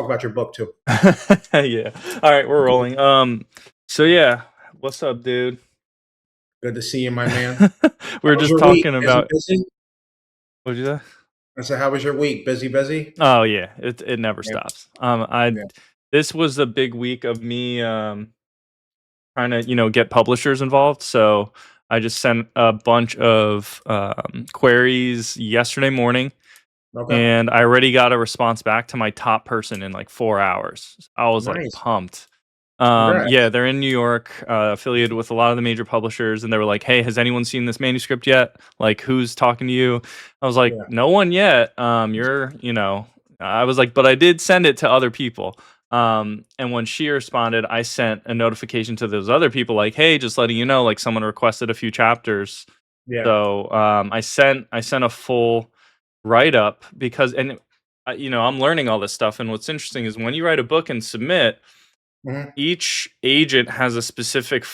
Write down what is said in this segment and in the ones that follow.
talk about your book too. Yeah. All right, we're rolling. So yeah, what's up, dude? Good to see you, my man. We were How was just your week? talking Busy, about busy? what'd you say? I said, how was your week? Busy, busy? Oh yeah, it never Yeah, stops. I yeah. This was a big week of me trying to, get publishers involved. So I just sent a bunch of queries yesterday morning Okay. and I already got a response back to my top person in like 4 hours. I was like Nice. pumped. Yeah, Congrats. they're in New York, affiliated with a lot of the major publishers, and they were like, "Hey, has anyone seen this manuscript yet? Like, who's talking to you?" I was like, Yeah. "No one yet. I was like, but I did send it to other people. And when she responded, I sent a notification to those other people, like, "Hey, just letting you know, like, someone requested a few chapters." Yeah. So I sent a full write up because, and I'm learning all this stuff. And what's interesting is when you write a book and submit, Hmm. each agent has a specific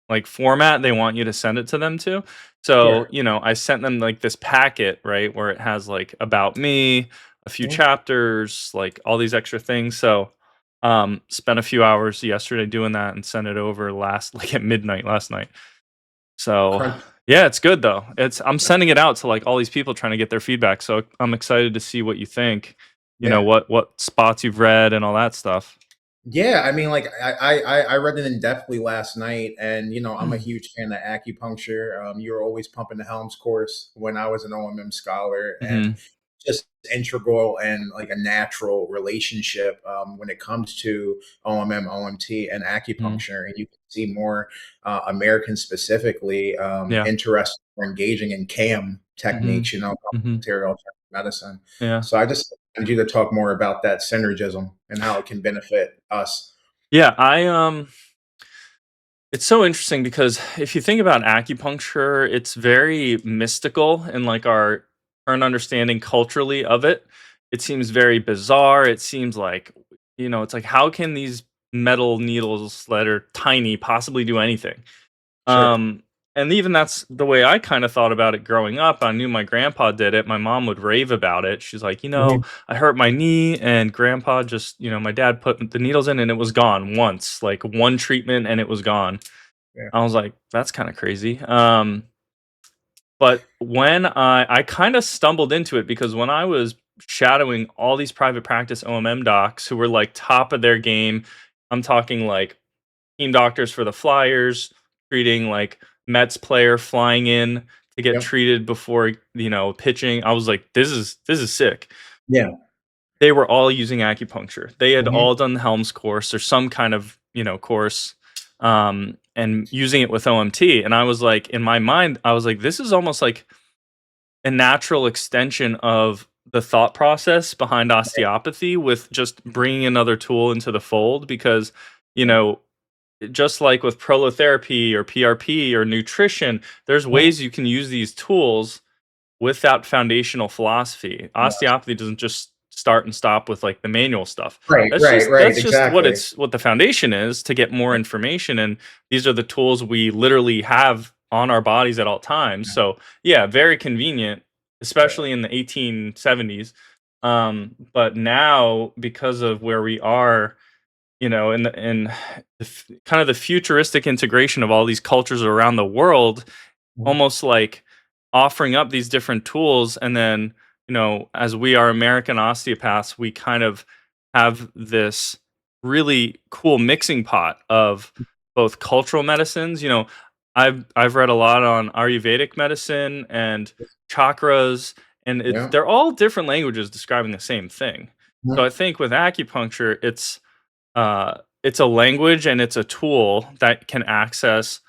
like format they want you to send it to them to. So, Sure. I sent them like this packet, right, where it has like about me, a few Hmm. chapters, like all these extra things. So, spent a few hours yesterday doing that and sent it over last like at midnight last night. So, Crunch. yeah, it's good though. I'm sending it out to like all these people trying to get their feedback. So, I'm excited to see what you think, Yeah. what spots you've read and all that stuff. Yeah, I mean, like I read it in depthly last night, and I'm a huge fan of acupuncture. You were always pumping the Helms course when I was an OMM scholar, and Mhm. just integral and like a natural relationship when it comes to OMM, OMT, and Mhm. acupuncture. And you can see more Americans specifically Yeah. interested or engaging in CAM Mhm. techniques, Mhm. complementary alternative medicine. Yeah. So I just wanted you to talk more about that synergism and how it can benefit us. Yeah, it's so interesting because if you think about acupuncture, it's very mystical in like our current understanding culturally of it. It seems very bizarre. It seems like, it's like how can these metal needles that are tiny possibly do anything? Sure. Um, and even that's the way I kind of thought about it growing up. I knew my grandpa did it. My mom would rave about it. She's like, Mhm. I hurt my knee, and grandpa just, my dad put the needles in and it was gone once, like one treatment and it was gone. Yeah. I was like, that's kind of crazy. But when I kind of stumbled into it because when I was shadowing all these private practice OMM docs who were like top of their game, I'm talking like team doctors for the Flyers, treating like Mets player flying in to get Yep. treated before pitching. I was like, this is sick. Yeah. They were all using acupuncture. They had Mhm. all done the Helms course or some kind of course, and using it with OMT. And I was like, in my mind, I was like, this is almost like a natural extension of the thought process behind osteopathy with just bringing another tool into the fold because you Yeah. know just like with prolotherapy or PRP or nutrition, there's Mhm. ways you can use these tools with that foundational philosophy. Yes. Osteopathy doesn't just start and stop with like the manual stuff. Right, That's right, just right, that's just exactly. what the foundation is to get more information, and these are the tools we literally have on our bodies at all times. So, yeah, very convenient, Yeah. especially in the 1870s. But now because of where we are, in kind of the futuristic integration of all these cultures around the world, Mhm. almost like offering up these different tools, and then as we are American osteopaths, we kind of have this really cool mixing pot of both cultural medicines. I've read a lot on Ayurvedic medicine and chakras, and Yeah. they're all different languages describing the same thing. So I Mhm. think with acupuncture, it's a language and it's a tool that can access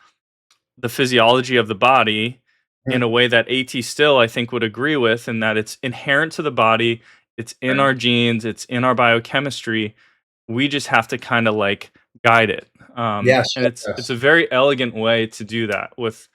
the physiology of the body in a Mhm. way that AT still, I think, would agree with, and that it's inherent to the body, it's in Right. our genes, it's in our biochemistry. We just have to kind of like guide it. Yes, And it's yes. a very elegant way to do that with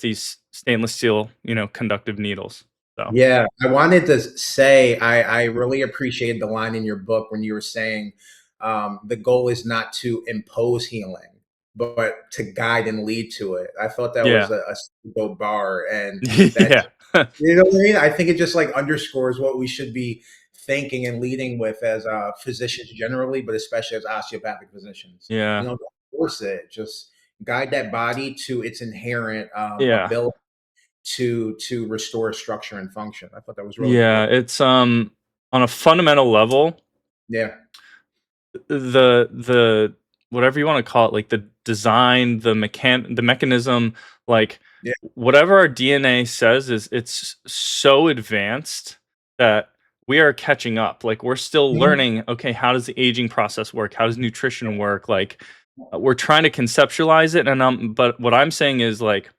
these stainless steel, conductive needles. So Yeah, I wanted to say I really appreciated the line in your book when you were saying, the goal is not to impose healing, but to guide and lead to it. I thought that was yeah. a super bar, and that Yeah. you know what I mean? I think it just, like, underscores what we should be thinking and leading with as physicians generally, but especially as osteopathic physicians. Yeah. Don't force it. Just guide that body to its inherent Yeah. ability to restore structure and function. I thought that was really Yeah, cool. it's, on a fundamental level, Yeah. the whatever you wanna call it, like, the design, the mechanism, like, Yeah. whatever our DNA says is it's so advanced that we are catching up, like, we're still Mhm. learning, okay, how does the aging process work? How does nutrition work? Like, we're trying to conceptualize it, and, but what I'm saying is, like,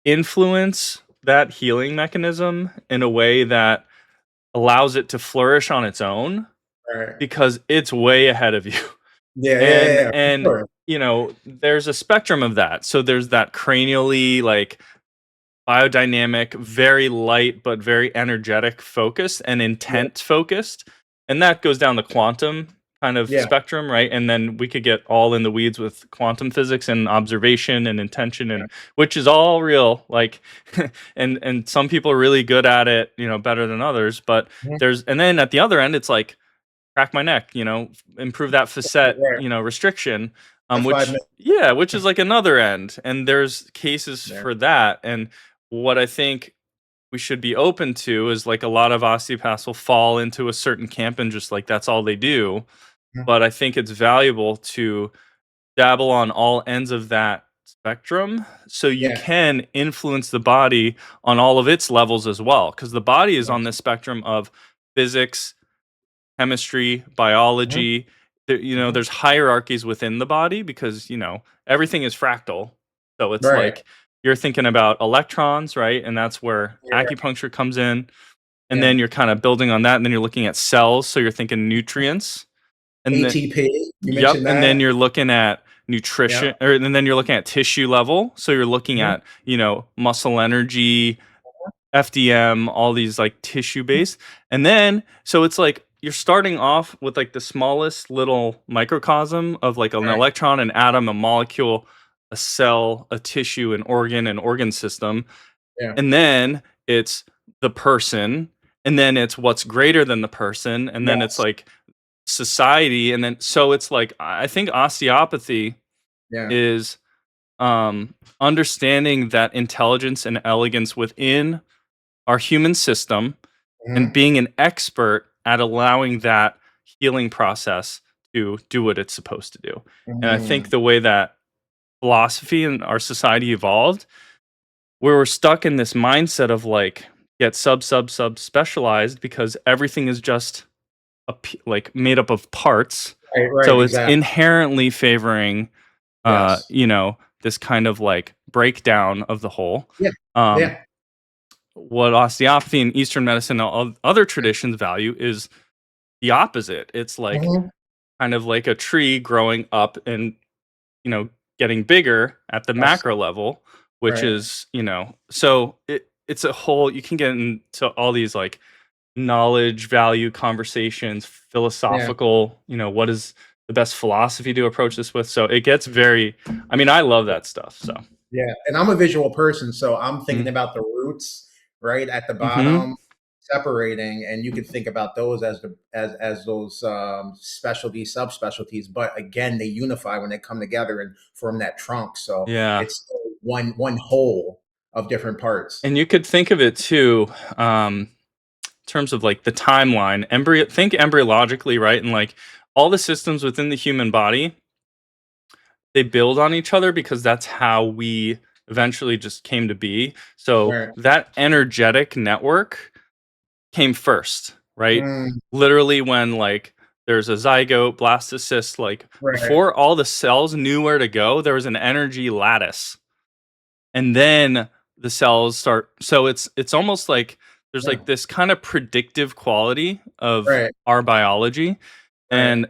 influence that healing mechanism in a way that allows it to flourish on its own Right. because it's way ahead of you. Yeah, yeah, And yeah, for and sure. there's a spectrum of that. So there's that cranially, like, biodynamic, very light but very energetic focus and Yeah, intent focused. And that goes down the quantum kind of yeah, spectrum, right? And then we could get all in the weeds with quantum physics and observation and intention, yeah. and which is all real. Like and some people are really good at it, better than others. But Mhm. and then at the other end, it's like crack my neck, improve that facet, Right. restriction, The 5 minutes. which is like another end. And there's cases Yeah. for that. And what I think we should be open to is, like, a lot of osteopaths will fall into a certain camp and just, like, that's all they do. Mhm. But I think it's valuable to dabble on all ends of that spectrum so you Yeah. can influence the body on all of its levels as well. Because the body is on Yes. this spectrum of physics, chemistry, Mhm, biology. mhm. There's hierarchies within the body because, everything is fractal. So it's Right. like you're thinking about electrons, right? And that's where Yeah, acupuncture comes in. And yeah. then you're kind of building on that. And then you're looking at cells. So you're thinking nutrients. And then, ATP, you yep. mentioned And then that. you're looking at Yeah. nutrition, and then you're looking at tissue level. So you're looking Mhm, at, muscle energy, FDM, all these, like, tissue mhm. based. And then so it's like you're starting off with, like, the smallest little microcosm of, like, an Right. electron, an atom, a molecule, a cell, a tissue, an organ system. Yeah. And then it's the person, and then it's what's greater than the person, and then it's Yes. like society. And then so it's like I think osteopathy Yeah. is understanding that intelligence and elegance within our human system and Mhm, being an expert at allowing that healing process to do what it's supposed to do. And I think mhm. the way that philosophy and our society evolved, where we're stuck in this mindset of, like, get sub specialized because everything is just like made up of parts. Right, right, So it's exactly. inherently favoring Yes. this kind of, like, breakdown of the whole. Yeah, Um yeah. what osteopathy and Eastern medicine and all other traditions value is the opposite. It's like Mhm. kind of like a tree growing up and, you know, getting bigger at the Yes. macro level, which Right. is, so it's a whole, you can get into all these, like, knowledge value conversations, Yeah. philosophical, what is the best philosophy to approach this with. So it gets very, I mean, I love that stuff. So, Yeah, and I'm a visual person, so I'm thinking mm, about the roots, right, at the mm-hmm. bottom, separating, and you can think about those as the as those, specialty subspecialties, but again, they unify when they come together and form that trunk, so Yeah. it's still one whole of different parts. And you could think of it too, um, in terms of, like, the timeline. Think embryologically, right? And, like, all the systems within the human body, they build on each other because that's how we eventually just came to be. So Right. that energetic network came first, right? Mm, Literally when, like, there's a zygote, blastocyst, like, right. before all the cells knew where to go, there was an energy lattice. And then the cells start, so it's almost like there's, Yeah. like, this kind of predictive quality of Right, our biology. right. And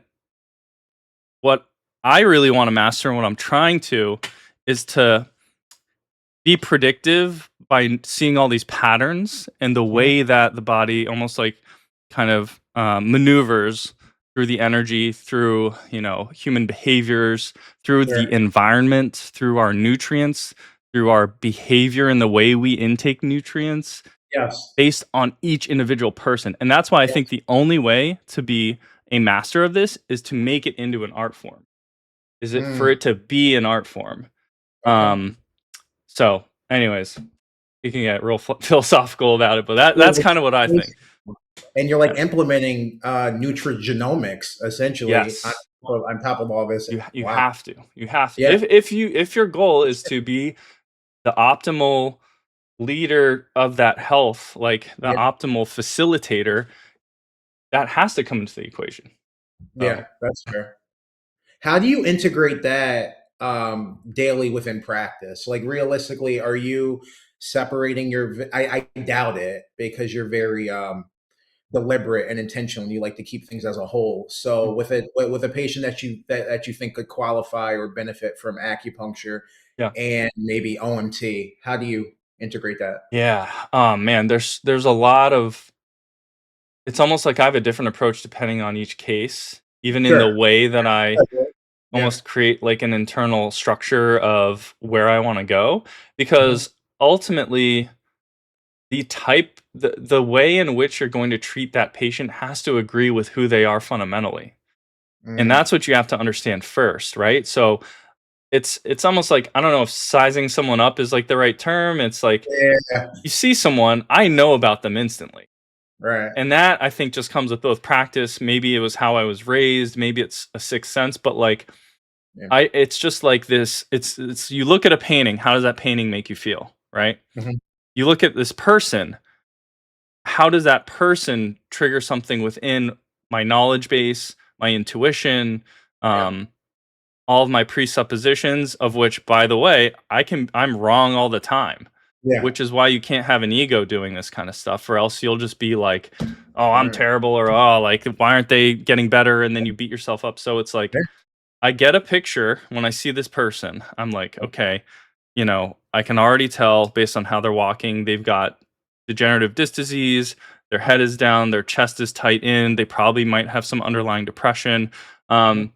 what I really want to master and what I'm trying to is to be predictive by seeing all these patterns and the Mhm. way that the body almost, like, kind of maneuvers through the energy, through, human behaviors, through the Right. environment, through our nutrients, through our behavior and the way we intake nutrients. Yes. based on each individual person. And that's why I think Yes. the only way to be a master of this is to make it into an art form. Is it for Mm, it to be an art form? okay. Um, so anyways, we can get real philosophical about it, but Well, that's kind of what I think. and you're Yeah. like implementing nutrigenomics essentially Yes. on top of all this. You Wow. have to. You have to. Yeah. If your goal is to be the optimal leader of that health, like the Yeah. optimal facilitator, that has to come into the equation. Yeah. So, That's fair. How do you integrate that daily within practice? Like realistically, are you separating I doubt it because you're very deliberate and intentional. You like to keep things as a whole. So mm, with a patient that you think could qualify or benefit from acupuncture yeah. and maybe OMT, how do you integrate that? Yeah. Man, there's a lot of it's almost like I have a different approach depending on each case, even in the Sure. way that I Yeah. almost create like an internal structure of where I want to go Mhm. because ultimately the way in which you're going to treat that patient has to agree with who they are fundamentally. And Mm. that's what you have to understand first, right? So it's almost like I don't know if sizing someone up is like the right term. It's like Yeah. you see someone, I know about them instantly. Right. And that I think just comes with both practice. Maybe it was how I was raised, maybe it's a sixth sense, but like Yeah. I it's just like this it's you look at a painting, how does that painting make you feel, right? Mhm. You look at this person, how does that person trigger something within my knowledge base, my intuition, Yeah. um, all of my presuppositions, of which, by the way, I'm wrong all the time, Yeah. which is why you can't have an ego doing this kind of stuff, or else you'll just be like, "Oh, I'm Right. terrible," or "Oh, like why aren't they getting better?" And then you beat yourself up. So it's like Yeah. I get a picture when I see this person. I'm like, okay, I can already tell based on how they're walking, they've got degenerative disc disease, their head is down, their chest is tight in, they probably might have some underlying depression. Mhm. Um,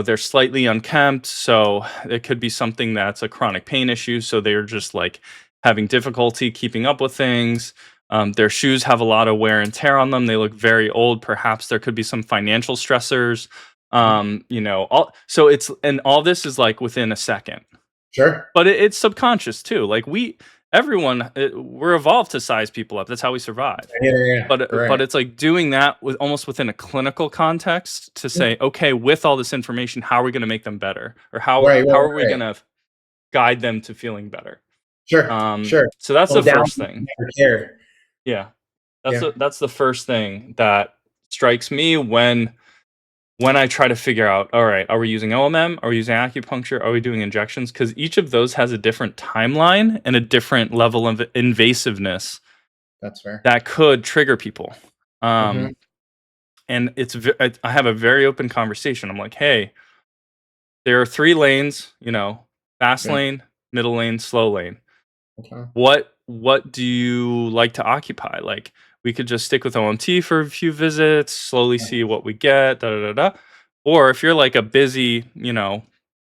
they're slightly unkempt, so it could be something that's a chronic pain issue. So they're just like having difficulty keeping up with things. Their shoes have a lot of wear and tear on them. They look very old. Perhaps there could be some financial stressors. Mhm. All this is like within a second, Sure. but it's subconscious too. Like everyone, we're evolved to size people up. That's how we survive. Yeah. Yeah. Yeah. But Right. it's like doing that with almost within a clinical context to say, okay, with all this information, how are we going to make them better, or Right. how Right. are we Right. going to guide them to feeling better? Sure. Sure. So that's Slow the down. first thing. Never care. Yeah, Yeah. that's the first thing that strikes me when I try to figure out, all right, are we using OMM? Are we using acupuncture? Are we doing injections? Because each of those has a different timeline and a different level of invasiveness That's fair. that could trigger people. Hmm. Um, and I have a very open conversation. I'm like, hey, there are three lanes, fast Yeah. lane, middle lane, slow lane. Okay. What do you like to occupy? Like we could just stick with OMT for a few visits, slowly Yeah. see what we get, da da da da. Or if you're like a busy,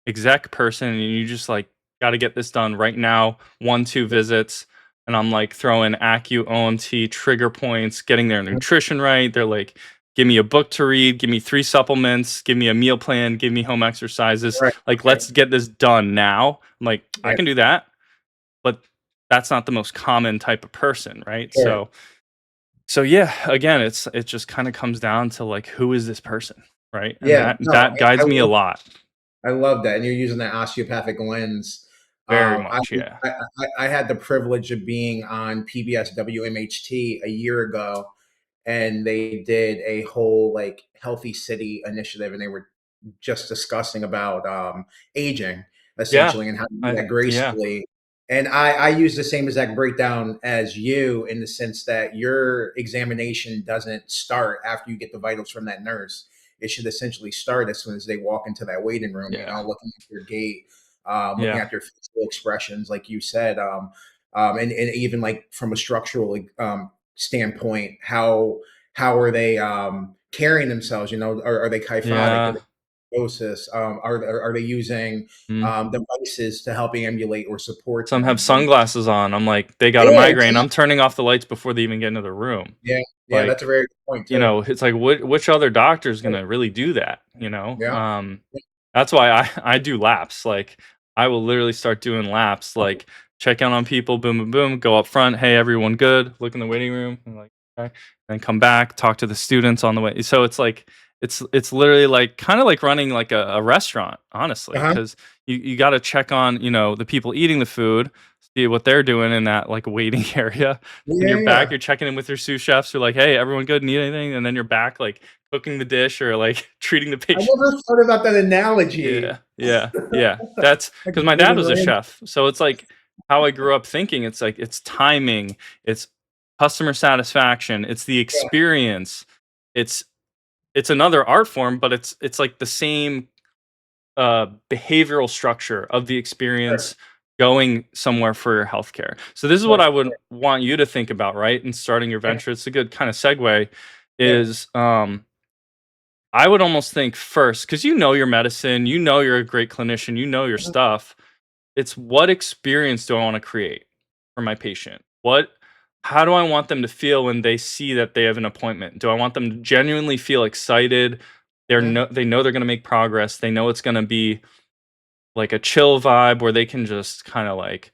exec person and you just like got to get this done right now, 1 2 visits, and I'm like throwing OMT trigger points, getting their nutrition right. They're like, give me a book to read, give me 3 supplements, give me a meal plan, give me home exercises. Right. Like Right. let's get this done now. I'm like, I Yeah. can do that, but that's not the most common type of person, right? Sure. So yeah, again, it just kind of comes down to like who is this person, right? And Yeah. No, that guides me a lot. I love that, and you're using that osteopathic lens. Very I, much, yeah. I had the privilege of being on PBS WMHT a year ago, and they did a whole like healthy city initiative, and they were just discussing about aging Yeah. essentially and how to do I that yeah. gracefully. And I use the same exact breakdown as you in the sense that your examination doesn't start after you get the vitals from that nurse. It should essentially start as soon as they walk into that waiting room, Yeah. looking at their gait, looking Yeah. at their physical expressions, like you said, and even like from a structural standpoint, how are they carrying themselves? Are they kyphotic? Yeah. psychosis? Are they using Mm. devices to help emulate or support Some have them? When sunglasses on. I'm like, "They got a yeah, migraine." I'm exactly. turning off the lights before they even get into the room. Yeah, yeah, that's a Like, very good point you too. know, it's like, which other doctor is gonna really do that, you know? Yeah, That's why I do laps, like, I will literally start doing laps, like, check in on people, boom, boom, boom, go up front, "Hey, everyone good?" Look in the waiting room, and like, "Okay," then come back, talk to the students on the way. So it's like it's literally like kinda like running like a restaurant, honestly, uh-huh. 'cause you gotta check on, you know, the people eating the food, see what they're doing in that, like, waiting area. Then you're back, Yeah. you're checking in with your sous chefs, you're like, "Hey, everyone good? Need anything?" And then you're back, like, cooking the dish or, like, treating the I patient. never thought about that Yeah, analogy. yeah, yeah. That's Like because a my dad Gordon was a Ramsay. chef, so it's like how I grew up thinking, it's like, it's timing, it's customer satisfaction, it's the Yeah, experience, it's it's another art form, but it's like the same, behavioral structure of the sure. experience going somewhere for your healthcare. So this is what Right. I would want you to think about, right, in starting your Yeah, venture. It's a good kinda segue, yeah, is, I would almost think first, because you know your medicine, you know you're a great clinician, you know your uh-huh, stuff. It's what experience do I want to create for my patient? How do I want them to feel when they see that they have an appointment? Do I want them to genuinely feel excited? yeah. They know they're going to make progress. They know it's going to be like a chill vibe where they can just kind of like,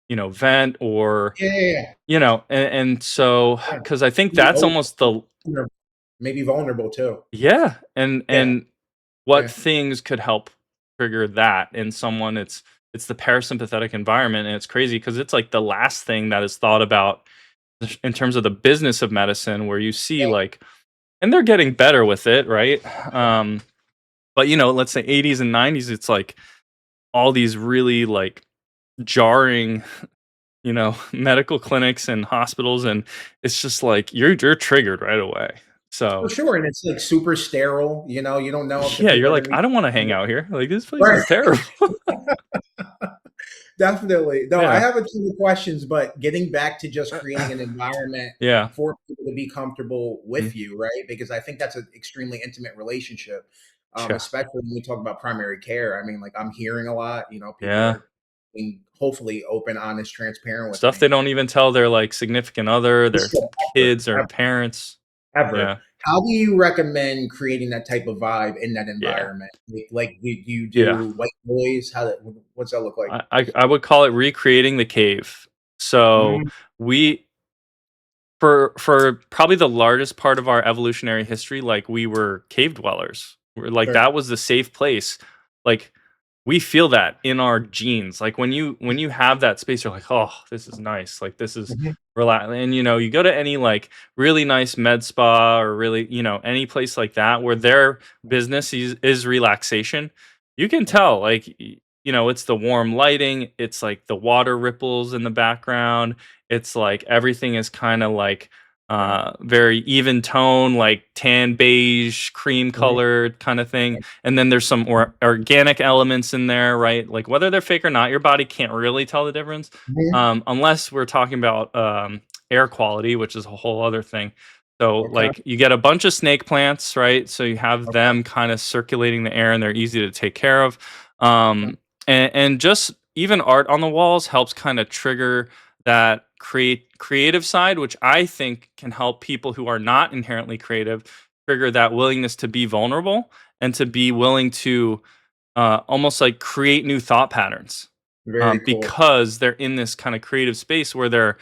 you know, vent or, Yeah, yeah, yeah, you know, and so yeah. cuz I think Be that's open, almost the vulnerable, maybe vulnerable too. yeah, Yeah, and what yeah, things could help trigger that in someone? It's the parasympathetic environment, and it's crazy because it's like the last thing that is thought about in terms of the business of medicine, where you see yeah, like, and they're getting better with it, right? Um, but you know, let's say 80s and 90s, it's like all these really like jarring, you know, medical clinics and hospitals, and it's just like you're triggered right away. for So sure, and it's, like, super sterile, you don't know if the yeah, people you're are like, gonna be I don't want to hang out here. Like this place right. is terrible. Definitely. No, I Yeah. have a ton of questions, but getting back to just creating an environment Yeah. for people to be comfortable Mm, with you, right? Because I think that's an extremely intimate relationship, yeah. especially when we talk about primary care. I mean, like I'm hearing a lot, people Yeah. are being hopefully open, honest, transparent with Stuff they me. don't even tell their, like, significant other, their Ever, kids, or parents. ever. Yeah. How do you recommend creating that type of vibe in that Yeah. environment? Like do you Yeah. do white noise? What's that look like? I would call it recreating the cave. So, Mhm. we for probably the largest part of our evolutionary history, like, we were cave dwellers. We're like, Sure. that was the safe place. Like, we feel that in our genes. Like, when you have that space, you're like, "Oh, this is nice. Like, this is Mhm. relax." And, you know, you go to any, like, really nice med spa or really, you know, any place like that where their business is relaxation, you can tell, like, you know, it's the warm lighting, it's, like, the water ripples in the background, it's like everything is kinda like, Yeah. very even tone, like tan beige, cream Mhm. colored kinda thing, and then there's some organic elements in there, right? Like, whether they're fake or not, your body can't really tell the difference, Mhm. unless we're talking about, air quality, which is a whole other thing. So, Okay, like, you get a bunch of snake plants, right? So you have okay, them kinda circulating the air, and they're easy to take care of, okay. and just even art on the walls helps kinda trigger that creative side, which I think can help people who are not inherently creative trigger that willingness to be vulnerable and to be willing to almost like create new thought patterns, Very cool. because they're in this kind of creative space where they're,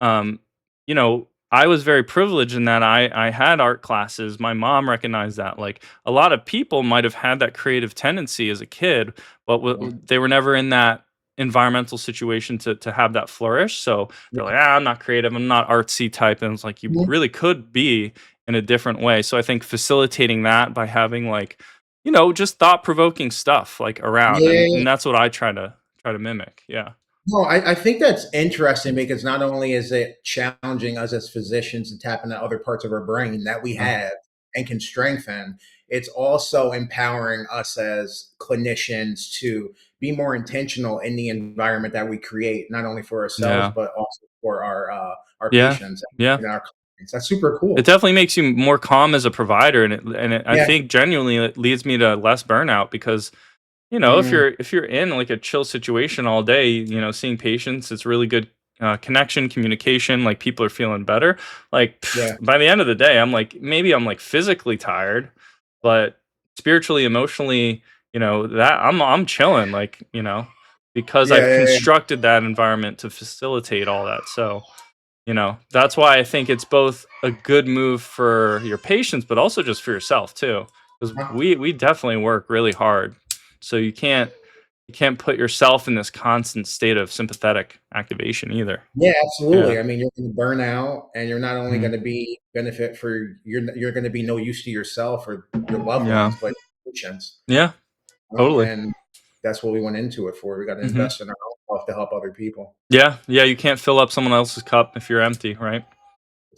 um, you know, I was very privileged in that I had art classes. My mom recognized that. Like a lot of people might have had that creative tendency as a kid, but Yeah, they were never in that environmental situation to have that flourish. So they're yeah. like, ah, I'm not creative. I'm not artsy type. And it's like you Mhm. really could be in a different way. So I think facilitating that by having like, you know, just thought provoking stuff like around, Yeah. and that's what I try to mimic. Yeah. No, I think that's interesting because not only is it challenging us as physicians to tap into other parts of our brain that we Uh, have and can strengthen, it's also empowering us as clinicians to be more intentional in the environment that we create, not only for ourselves yeah. but also for our Yeah. patients Yeah. and our That's super It cool. definitely makes you more calm as a provider, and I Yeah. think genuinely it leads me to less burnout because, you know, Mm, if you're in like a chill situation all day, you know, seeing patients, it's really good connection, communication. Like people are feeling better. Like yeah. by the end of the day, I'm like maybe I'm like physically tired, but spiritually, emotionally, you know, that I'm chilling. Like you know, because Yeah. I've Yeah. Yeah. constructed that environment to facilitate all that. So you know, that's why I think it's both a good move for your patients, but also just for yourself too. Because Huh? we definitely work really hard, so you can't put yourself in this constant state of sympathetic activation either. Yeah, Yeah. absolutely. I mean, you're gonna burn out, and you're not only Mhm. gonna be benefit for you're gonna be no use to yourself or your loved Yeah. ones, but patients. Yeah. Totally. And that's what we went into it for. We got to Mhm. invest in our own health to help other people. Yeah. Yeah. You can't fill up someone else's cup if you're empty, right?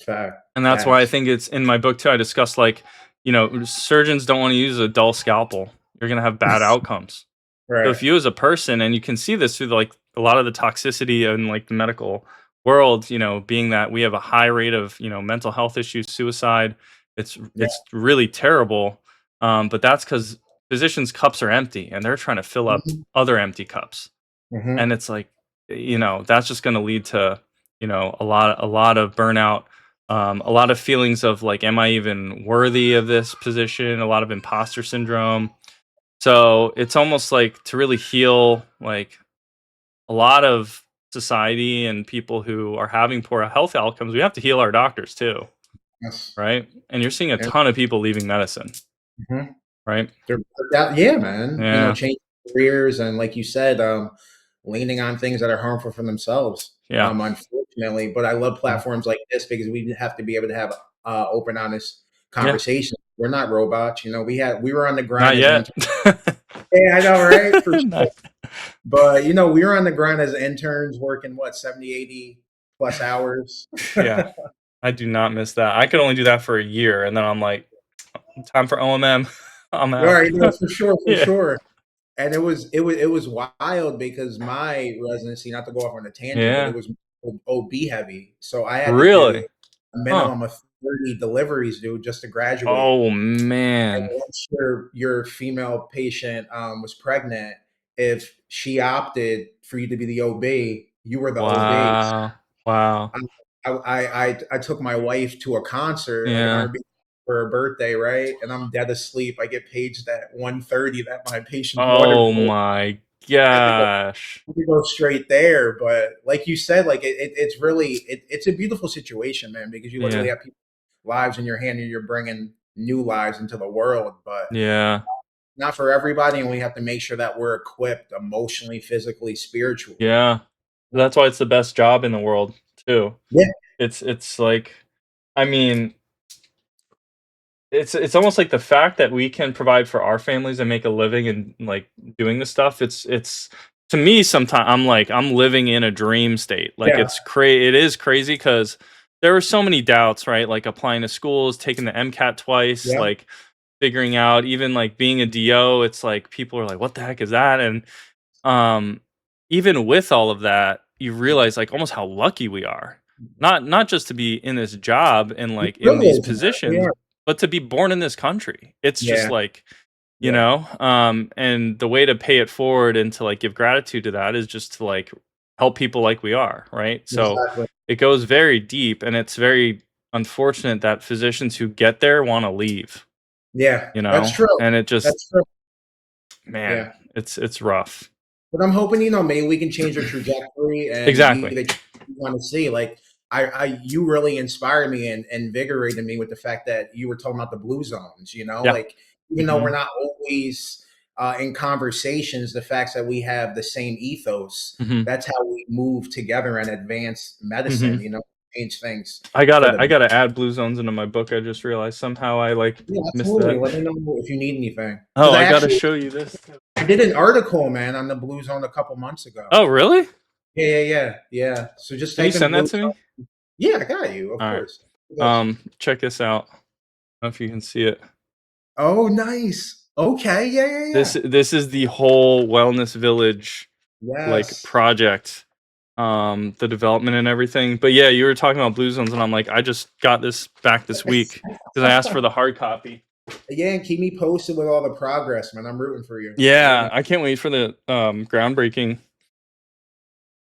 Fact, And that's why I facts. think it's in my book too. I discuss like, you know, surgeons don't want to use a dull scalpel. You're gonna have bad outcomes. So Right. if you as a person, and you can see this through like a lot of the toxicity in like the medical world, you know, being that we have a high rate of you know mental health issues, suicide, Yeah. it's really terrible. But that's because physicians' cups are empty, and they're trying to fill up Mhm. other empty cups, and Mhm. it's like you know that's just going to lead to you know a lot of burnout. A lot of feelings of like, am I even worthy of this position? A lot of imposter syndrome, so it's almost like to really heal like a lot of society and people who are having poor health outcomes, we have to heal our doctors too, Yes. right? And you're seeing a Yeah. ton of people leaving medicine, Mhm. right? They're burnt out. Yeah, man. You know, Yeah. change careers and like you said, leaning on things that are harmful for themselves. Yeah. Unfortunately, but I love Mm. platforms like this because we have to be able to have open, honest Yeah. conversation. We're not robots. You know, we were on the grind Not as yet. interns. Yeah, I know, right? For sure. Not- But you know, we were on the grind as interns working what 70, 80 plus hours. yeah. I do not miss that. I could only do that for a year and then I'm like, time for OMM. I'm out. Right, no, for sure, for Yeah. sure. And it was wild because my residency, not to go off on a tangent, but it Yeah. was OB heavy. So I had to do Really? a Huh. minimum of 30 deliveries, dude, just to graduate. Oh And man. once your female patient was pregnant, if she opted for you to be the OB, you were the OB. Wow. Wow. I took my wife to a concert, like an Yeah. R&B for her birthday, right? And I'm dead asleep. I get paged at 1:30 that my patient's water Oh broke. my I think gosh. we go straight there. But like you said, like it's really it's a beautiful situation, man, because you literally Yeah. have people's lives in your hand and you're bringing new lives into the world. But Yeah. not for everybody, and we have to make sure that we're equipped emotionally, physically, spiritually. Yeah. That's why it's the best job in the world too. Yeah, It's like I mean, it's almost like the fact that we can provide for our families and make a living and like doing this stuff, it's to me sometimes I'm like I'm living in a dream state. Like yeah, it is crazy because there were so many doubts, right? Like applying to schools, taking the MCAT twice, yeah. like figuring out even like being a DO, it's like people are like, what the heck is that? And um even with all of that, you realize like almost how lucky we are. Not just to be in this job and We're like in these privileged, man. We positions, are. but to be born in this country. It's just Yeah, like, you yeah, know, and the way to pay it forward and to like give gratitude to that is just to like help people like we are, right? So exactly. it goes very deep, and it's very unfortunate that physicians who get there want to leave, Yeah, you that's know? true. And it just That's true. man, Yeah. it's rough. But I'm hoping, maybe we can change the trajectory and be Exactly. the change we want to see. Like you really inspired me and invigorated me with the fact that you were talking about the blue zones, Yeah. like even though we're Mhm. not always in conversations, the facts that we have the same ethos, Mhm. that's how we move together and advance medicine, Mhm. change things I for gotta the I gotta add blue zones into my book. I just realized somehow I like yeah, missed absolutely. that. Let me know if you need anything. Oh, Because I gotta show you this. I did an article, man, on the blue zone a couple months ago. Oh, really? Yeah, yeah, yeah, yeah. So just Can you type in send that blue. to me? Yeah, I got you. Of All right. course. This. Check this out. I don't know if you can see it. Oh, nice. Okay. Yeah, yeah, yeah. This is the whole wellness village like Yes. project. the development and everything. But yeah, you were talking about Blue Zones, and I'm like, I just got this back this week because I asked for the hard copy. Yeah, and keep me posted with all the progress, man. I'm rooting for you. I'm Yeah, rooting. I can't wait for the groundbreaking.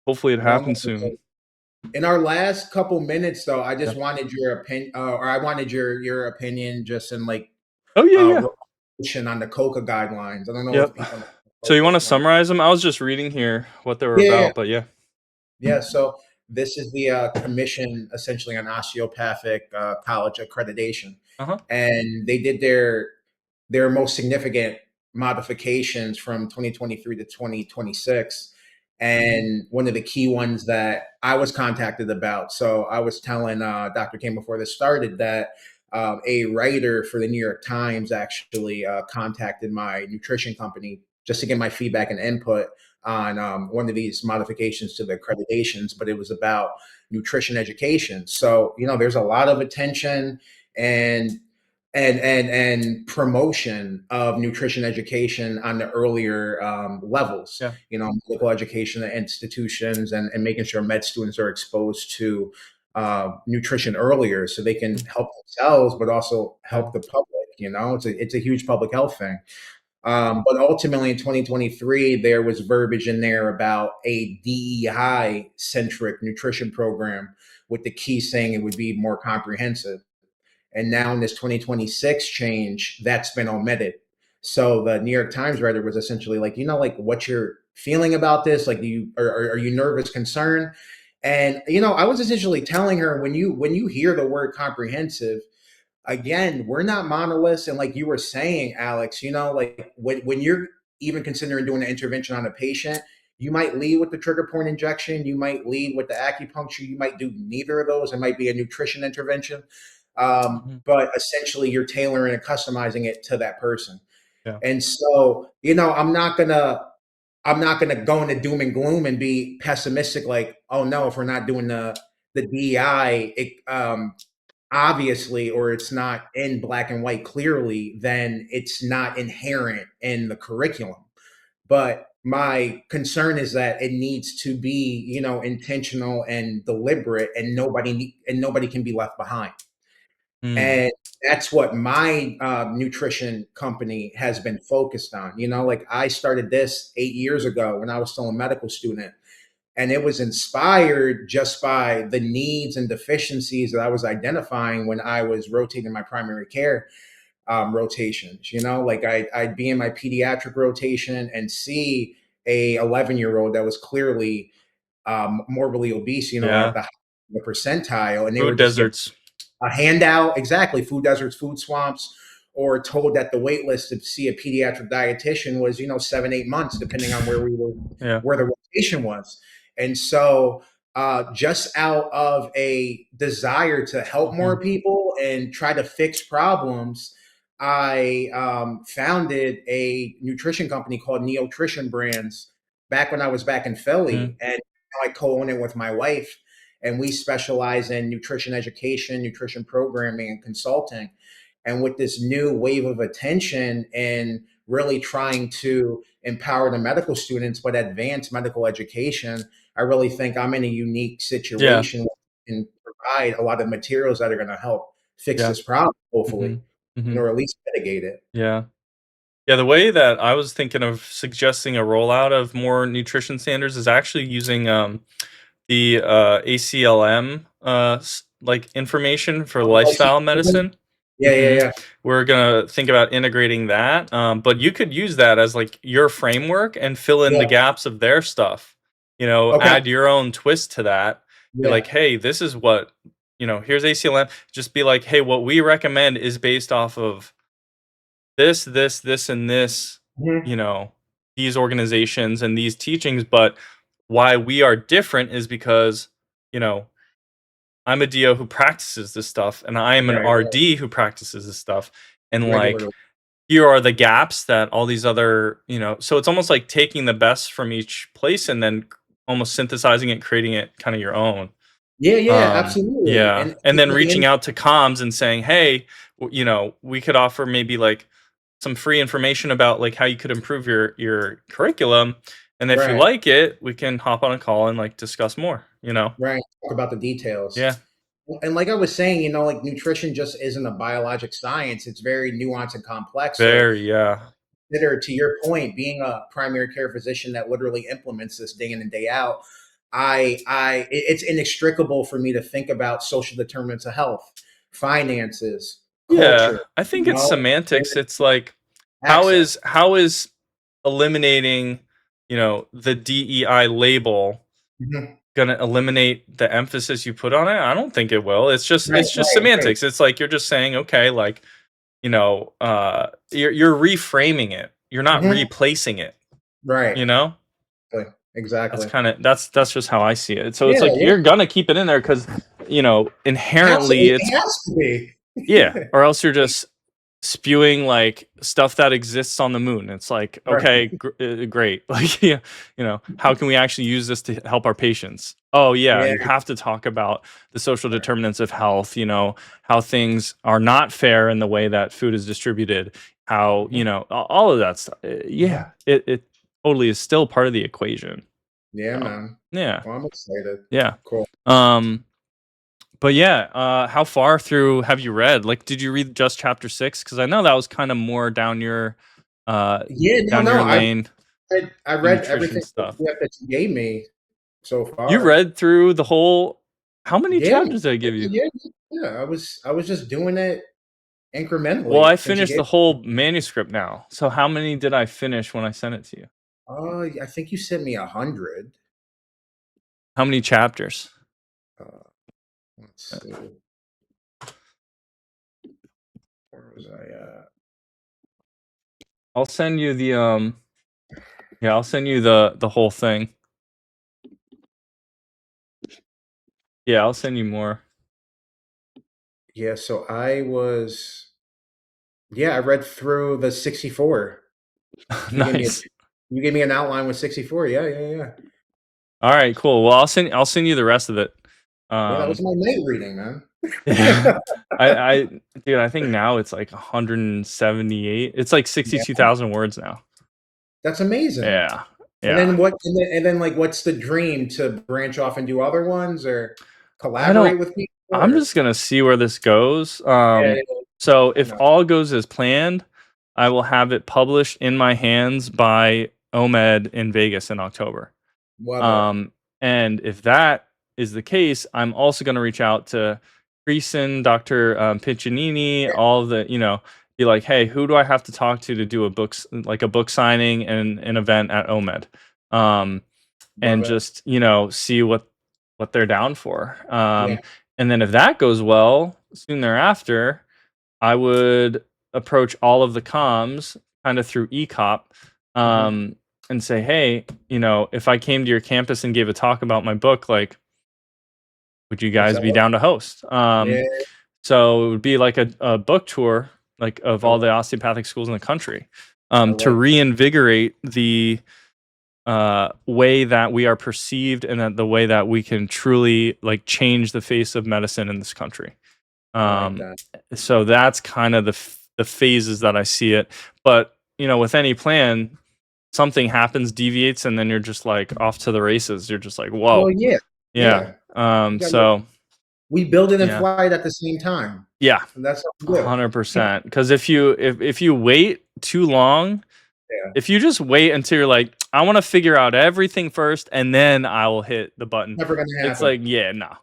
Hopefully, it Well, happens soon. in our last couple minutes, though, I Yeah. just wanted your opinion, or I wanted your opinion, just in like Oh yeah, yeah. relation on the COCA guidelines. I don't know if Yep. people know So you what want to COCA guidelines. summarize them? I was just reading here what they were Yeah, yeah, about, but yeah. yeah. So this is the commission essentially on osteopathic college accreditation, Uh huh. and they did their most significant modifications from 2023 to 2026. And one of the key ones that I was contacted about. So I was telling Dr. King before this started that a writer for the New York Times actually contacted my nutrition company just to get my feedback and input on one of these modifications to the accreditations, but it was about nutrition education. So, there's a lot of attention and and promotion of nutrition education on the earlier levels, Yeah. medical education institutions, and making sure med students are exposed to nutrition earlier so they can Mm. help themselves, but also Yeah. help the public. It's a huge public health thing. But ultimately, in 2023, there was verbiage in there about a DEI centric nutrition program, with the key saying it would be more comprehensive. And now in this 2026 change, that's been omitted. So the New York Times writer was essentially like, like what you're feeling about this, like, are you nervous, concerned? And I was essentially telling her, when you hear the word comprehensive, again, we're not monoliths. And like you were saying, Alex, like when you're even considering doing an intervention on a patient, you might lead with the trigger point injection, you might lead with the acupuncture, you might do neither of those. It might be a nutrition intervention. Mhm. But essentially you're tailoring and customizing it to that person. Yeah. And so, I'm not gonna go into doom and gloom and be pessimistic, like, oh no, if we're not doing the DI, obviously, or it's not in black and white clearly, then it's not inherent in the curriculum. But my concern is that it needs to be, intentional and deliberate, and nobody can be left behind. Mm. And that's what my nutrition company has been focused on. Like I started this 8 years ago when I was still a medical student, and it was inspired just by the needs and deficiencies that I was identifying when I was rotating my primary care rotations. Like I'd be in my pediatric rotation and see a 11-year-old that was clearly morbidly obese, at Yeah. the percentile, and they were Food just given deserts. a handout, exactly, food deserts, food swamps, or told that the wait list to see a pediatric dietitian was 7-8 months, depending on Yeah. where the rotation was. And so just out of a desire to help Mhm. more people and try to fix problems, I founded a nutrition company called Neotrition Brands back when I was back in Philly, Mm. and I co-own it with my wife, and we specialize in nutrition education, nutrition programming, and consulting. And with this new wave of attention and really trying to empower the medical students, but advance medical education, I really think I'm in a unique Yeah. situation and provide a lot of materials that are going to help fix Yeah. this problem, hopefully, Mhm. Mhm. or at least mitigate it. Yeah. Yeah, the way that I was thinking of suggesting a rollout of more nutrition standards is actually using the ACLM like information for I see. lifestyle medicine. Yeah, yeah, hmm yeah. We're gonna think about integrating that, but you could use that as like your framework and fill in the Yeah. gaps of their stuff. Okay. Add your own twist to that. Be like, Yeah. hey, this is what Here's ACLM. Just be like, hey, what we recommend is based off of this, and this, you Mhm. know, these organizations and these teachings, but why we are different is because, you know, I'm a DO who practices this stuff and I am an Right, right. RD who practices this stuff. And like Regularly. here are the gaps that all these other, so it's almost like taking the best from each place and then almost synthesizing it, creating it kind of your own. Yeah, yeah, absolutely. Yeah. And And then at the reaching end, out to comms and saying, hey, we could offer maybe like some free information about like how you could improve your curriculum And if you Right. like it, we can hop on a call and like discuss more, you know? Right. Talk about the details. Yeah. And like I was saying, like nutrition just isn't a biologic science. It's very nuanced and complex. So Very, yeah. consider, to your point, being a primary care physician that literally implements this day in and day out, it's inextricable for me to think about social determinants of health, finances, Yeah. culture, I think it's semantics. It's like access. how is eliminating, the DEI label Mhm. gonna eliminate the emphasis you put on it? I don't think it will. Right, It's just right, right. semantics. It's like you're just saying, okay, like, you're reframing it. You're not Mhm. replacing it, Right. you know? Exactly. That's just how I see it. So Yeah, it's like yeah. you're gonna keep it in there because inherently It it's has to be. yeah, or else you're just spewing like stuff that exists on the moon. It's like, Right. okay, great. Like, yeah, how can we actually use this to help our patients? Oh, yeah, Yeah. you have to talk about the social determinants of health, how things are not fair in the way that food is distributed, how, Mhm, all of that stuff. mhm. Yeah, it totally is still part of the equation. Yeah, So, man. yeah, Well, I'm excited. yeah. Cool. Um, but yeah, how far through have you read? Like, did you read just chapter 6? Because I know that was kind of more uh, Yeah, no, down no. your lane, I the read nutrition everything stuff. that you gave me so You far. read through the whole. How many Yeah, chapters did I give you? yeah, yeah. I was just doing it Well, I incrementally since you finished gave. the whole manuscript now. So how many did I finish when I sent it to you? I think you sent me 100. How many chapters? Uh, let's see. Where was I at? I'll send you the. Yeah, I'll send you the whole thing. Yeah, I'll send you more. Yeah, so I was. Yeah, I read through the 64. You gave me a. Nice. You gave me an outline with 64. Yeah, yeah, yeah. All right, cool. Well, I'll send you the rest of it. Yeah, that Um, was my night reading, man. Yeah. I dude, I think now it's like 178. It's like Yeah, 62,000 words now. that's amazing. Yeah. And Yeah. then like, what's the dream, to branch off and do other ones or I don't collaborate with people I'm or? just going to see where this goes. Yeah, yeah, So I if know. all goes as planned, I will have it published in my hands by OMED in Vegas in October. Love it. Um, and if that is the case, I'm also going to reach out to Creason, Dr. Piccinini, all of the, be like, hey, who do I have to talk to do like a book signing and an event at OMED? Um, Love and it. just, see what they're down for. Yeah. And then if that goes well, soon thereafter, I would approach all of the comms kind of through ECOP, Mhm. um, and say, hey, if I came to your campus and gave a talk about my book, like, would you Let's guys have be it. down to host? Yeah, So it would be like a book tour, like of I all love the osteopathic schools in the country, I to like reinvigorate the way that we are perceived and that the way that we can truly like change the face of medicine in this country. I like Um, that. so that's kind of the phases that I see it. But with any plan, something happens, deviates, and then you're just like off to the races. You're just like, Well, whoa, yeah. yeah. Yeah. You got So We build it in yeah, flight at the same time, yeah, and that's what we do. 100%. Because if you wait too long, Yeah. if you just wait until you're like, I want to figure out everything first and then I will hit the button. Never gonna It's happen. like, yeah, no.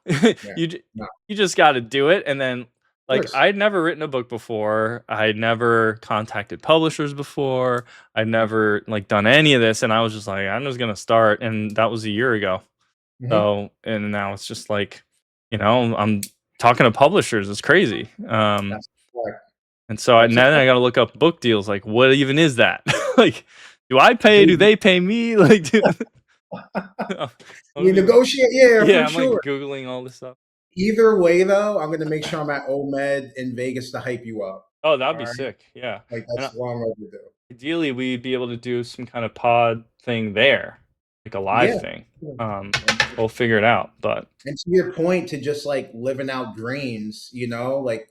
Yeah. No, You just got to do it and then of like course. I'd never written a book before. I'd never contacted publishers before. I'd never like done any of this and I was just like, I'm just going to start and that was a year ago. Mhm. So, and now it's just like, I'm talking to publishers. It's crazy. That's correct. And so That's a then I got to look up book deals. Like, what even is that? Like, do I pay? Do dude, they pay me? Like, you negotiate, yeah, for yeah, I'm like sure. googling all this stuff. Either way, though, I'm gonna make sure I'm at OMED in Vegas to hype you up. Oh, that'd be Alright? sick. Yeah, Like, and that's long overdue. ideally we'd be able to do some kind of pod thing there, like a live Yeah. thing. We'll figure it out. But And to your point, to just, like, living out dreams, like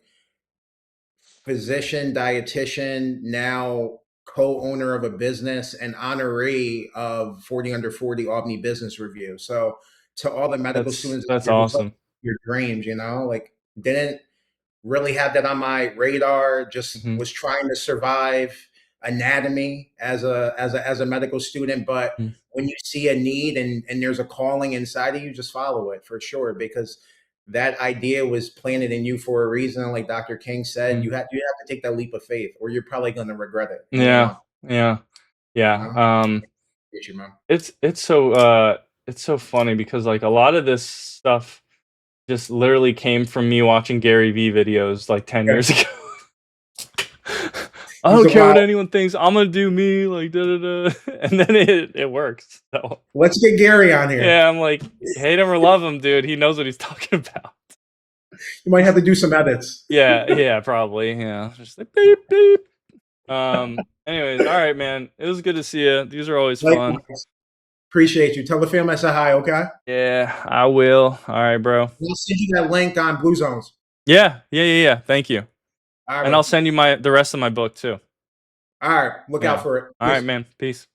physician, dietitian, now co-owner of a business and honoree of 40 Under 40 Albany Business Review. So to all the medical students out That's there who hope awesome. your dreams, like didn't really had that on my radar. Just Mhm. was trying to survive anatomy as a medical student. But Mm. when you see a need and there's a calling inside of you, just follow it for sure, because that idea was planted in you for a reason. Like Dr. King said, Mm. you have to take that leap of faith, or you're probably going to regret it in the Yeah, long. yeah, You yeah. know, Appreciate you, man. It's so funny because like a lot of this stuff just literally came from me watching Gary Vee videos like 10 Yeah, years ago. I he's don't a care what wild. anyone thinks. I'm gonna do me, like da da da, and then it works. So Let's get Gary on here. yeah, I'm like, hate him or love him, dude. He knows what he's talking about. You might have to do some edits. Yeah, yeah, probably. Yeah, just like beep beep. Anyways, all right, man. It was good to see you. These are always fun. Likewise. Appreciate you. Tell the family I said hi, okay? Yeah, I will. All right, bro. I'll send you that link on Blue Zones. Yeah, yeah, yeah, yeah. Thank you. All right, And I'll brother. send you the rest of my book too. All right. Look out Yeah. for it. All right, Peace. man. Peace.